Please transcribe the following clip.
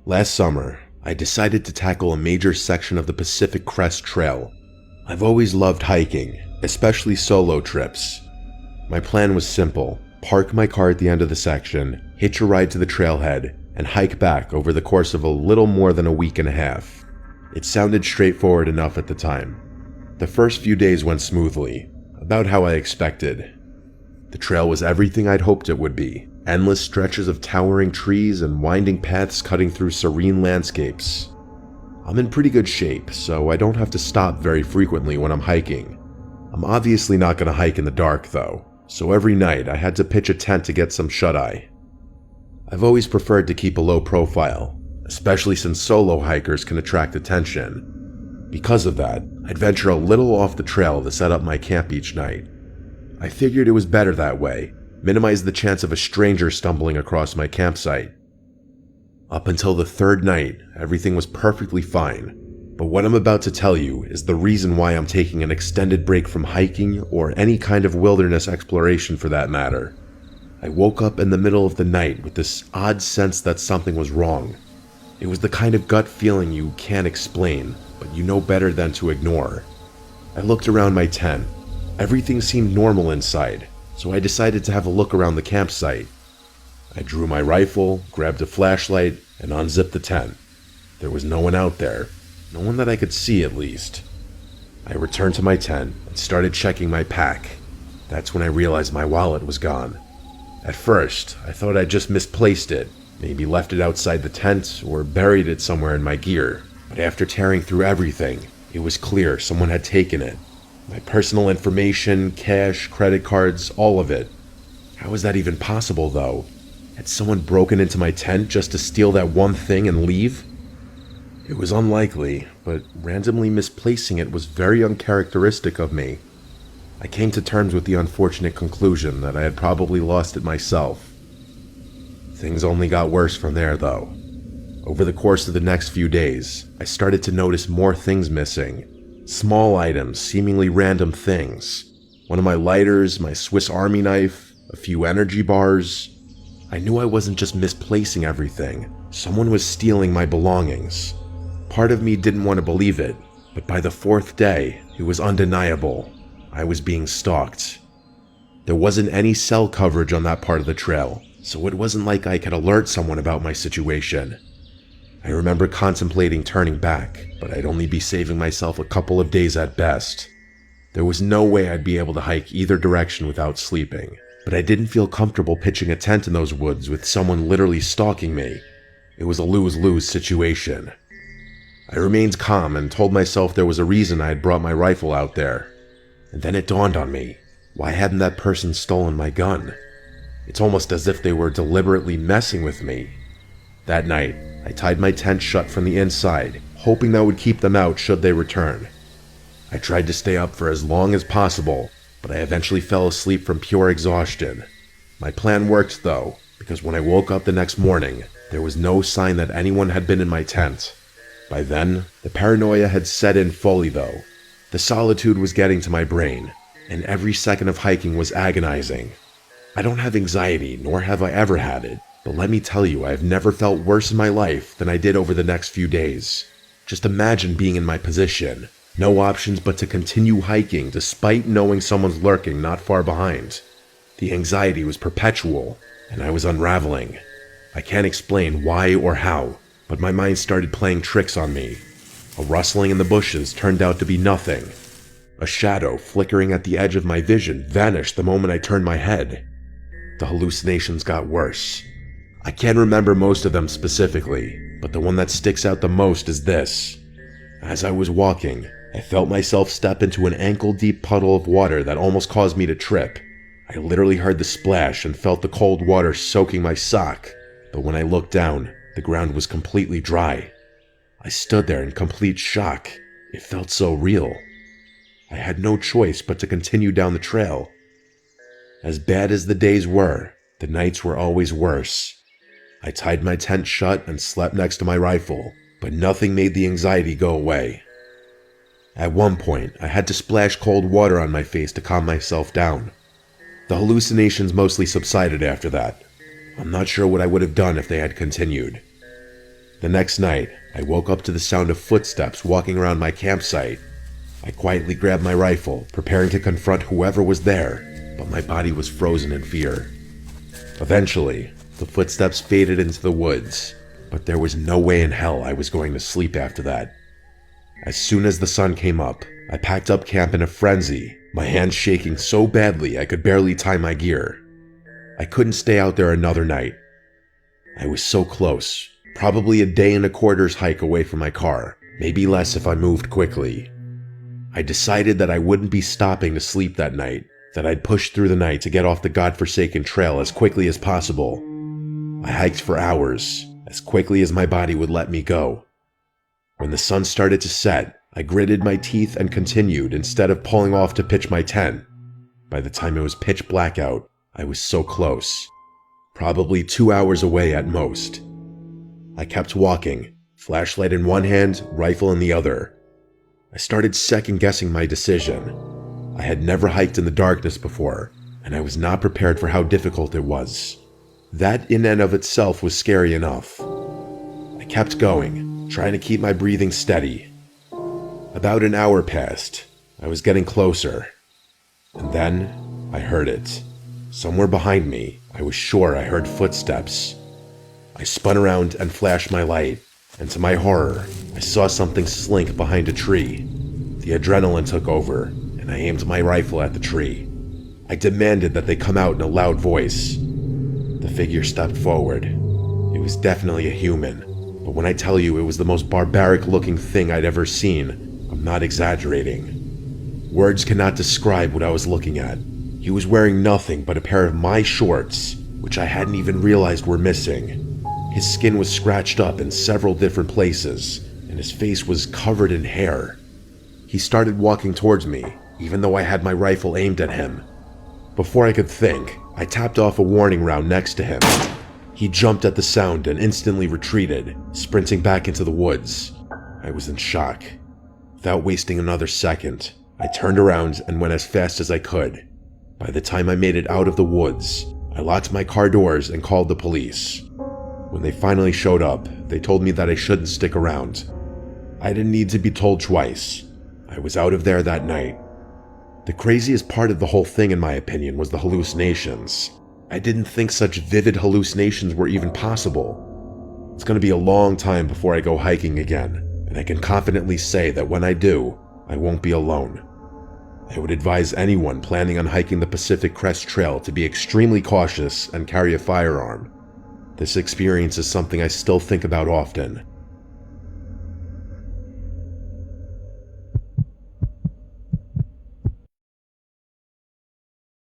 Last summer, I decided to tackle a major section of the Pacific Crest Trail. I've always loved hiking, especially solo trips. My plan was simple: park my car at the end of the section, hitch a ride to the trailhead, and hike back over the course of a little more than a week and a half. It sounded straightforward enough at the time. The first few days went smoothly, about how I expected. The trail was everything I'd hoped it would be: endless stretches of towering trees and winding paths cutting through serene landscapes. I'm in pretty good shape, so I don't have to stop very frequently when I'm hiking. I'm obviously not going to hike in the dark though, so every night I had to pitch a tent to get some shut-eye. I've always preferred to keep a low profile, especially since solo hikers can attract attention. Because of that, I'd venture a little off the trail to set up my camp each night. I figured it was better that way, minimize the chance of a stranger stumbling across my campsite. Up until the third night, everything was perfectly fine, but what I'm about to tell you is the reason why I'm taking an extended break from hiking or any kind of wilderness exploration for that matter. I woke up in the middle of the night with this odd sense that something was wrong. It was the kind of gut feeling you can't explain, but you know better than to ignore. I looked around my tent. Everything seemed normal inside, so I decided to have a look around the campsite. I drew my rifle, grabbed a flashlight, and unzipped the tent. There was no one out there, no one that I could see at least. I returned to my tent and started checking my pack. That's when I realized my wallet was gone. At first, I thought I'd just misplaced it, maybe left it outside the tent or buried it somewhere in my gear. But after tearing through everything, it was clear someone had taken it. My personal information, cash, credit cards, all of it. How was that even possible though? Had someone broken into my tent just to steal that one thing and leave? It was unlikely, but randomly misplacing it was very uncharacteristic of me. I came to terms with the unfortunate conclusion that I had probably lost it myself. Things only got worse from there though. Over the course of the next few days, I started to notice more things missing. Small items, seemingly random things. One of my lighters, my Swiss Army knife, a few energy bars. I knew I wasn't just misplacing everything. Someone was stealing my belongings. Part of me didn't want to believe it, but by the fourth day, it was undeniable. I was being stalked. There wasn't any cell coverage on that part of the trail, so it wasn't like I could alert someone about my situation. I remember contemplating turning back, but I'd only be saving myself a couple of days at best. There was no way I'd be able to hike either direction without sleeping, but I didn't feel comfortable pitching a tent in those woods with someone literally stalking me. It was a lose-lose situation. I remained calm and told myself there was a reason I had brought my rifle out there. And then it dawned on me, why hadn't that person stolen my gun? It's almost as if they were deliberately messing with me. That night, I tied my tent shut from the inside, hoping that would keep them out should they return. I tried to stay up for as long as possible, but I eventually fell asleep from pure exhaustion. My plan worked though, because when I woke up the next morning, there was no sign that anyone had been in my tent. By then, the paranoia had set in fully though. The solitude was getting to my brain, and every second of hiking was agonizing. I don't have anxiety, nor have I ever had it. But let me tell you, I have never felt worse in my life than I did over the next few days. Just imagine being in my position. No options but to continue hiking despite knowing someone's lurking not far behind. The anxiety was perpetual, and I was unraveling. I can't explain why or how, but my mind started playing tricks on me. A rustling in the bushes turned out to be nothing. A shadow flickering at the edge of my vision vanished the moment I turned my head. The hallucinations got worse. I can't remember most of them specifically, but the one that sticks out the most is this. As I was walking, I felt myself step into an ankle-deep puddle of water that almost caused me to trip. I literally heard the splash and felt the cold water soaking my sock, but when I looked down, the ground was completely dry. I stood there in complete shock. It felt so real. I had no choice but to continue down the trail. As bad as the days were, the nights were always worse. I tied my tent shut and slept next to my rifle, but nothing made the anxiety go away. At one point, I had to splash cold water on my face to calm myself down. The hallucinations mostly subsided after that. I'm not sure what I would have done if they had continued. The next night, I woke up to the sound of footsteps walking around my campsite. I quietly grabbed my rifle, preparing to confront whoever was there, but my body was frozen in fear. Eventually, the footsteps faded into the woods, but there was no way in hell I was going to sleep after that. As soon as the sun came up, I packed up camp in a frenzy, my hands shaking so badly I could barely tie my gear. I couldn't stay out there another night. I was so close, probably a day and a quarter's hike away from my car, maybe less if I moved quickly. I decided that I wouldn't be stopping to sleep that night, that I'd push through the night to get off the godforsaken trail as quickly as possible. I hiked for hours, as quickly as my body would let me go. When the sun started to set, I gritted my teeth and continued instead of pulling off to pitch my tent. By the time it was pitch black out, I was so close. Probably 2 hours away at most. I kept walking, flashlight in one hand, rifle in the other. I started second-guessing my decision. I had never hiked in the darkness before, and I was not prepared for how difficult it was. That in and of itself was scary enough. I kept going, trying to keep my breathing steady. About an hour passed. I was getting closer. And then, I heard it. Somewhere behind me, I was sure I heard footsteps. I spun around and flashed my light, and to my horror, I saw something slink behind a tree. The adrenaline took over, and I aimed my rifle at the tree. I demanded that they come out in a loud voice. The figure stepped forward. It was definitely a human, but when I tell you it was the most barbaric-looking thing I'd ever seen, I'm not exaggerating. Words cannot describe what I was looking at. He was wearing nothing but a pair of my shorts, which I hadn't even realized were missing. His skin was scratched up in several different places, and his face was covered in hair. He started walking towards me, even though I had my rifle aimed at him. Before I could think, I tapped off a warning round next to him. He jumped at the sound and instantly retreated, sprinting back into the woods. I was in shock. Without wasting another second, I turned around and went as fast as I could. By the time I made it out of the woods, I locked my car doors and called the police. When they finally showed up, they told me that I shouldn't stick around. I didn't need to be told twice. I was out of there that night. The craziest part of the whole thing, in my opinion, was the hallucinations. I didn't think such vivid hallucinations were even possible. It's going to be a long time before I go hiking again, and I can confidently say that when I do, I won't be alone. I would advise anyone planning on hiking the Pacific Crest Trail to be extremely cautious and carry a firearm. This experience is something I still think about often,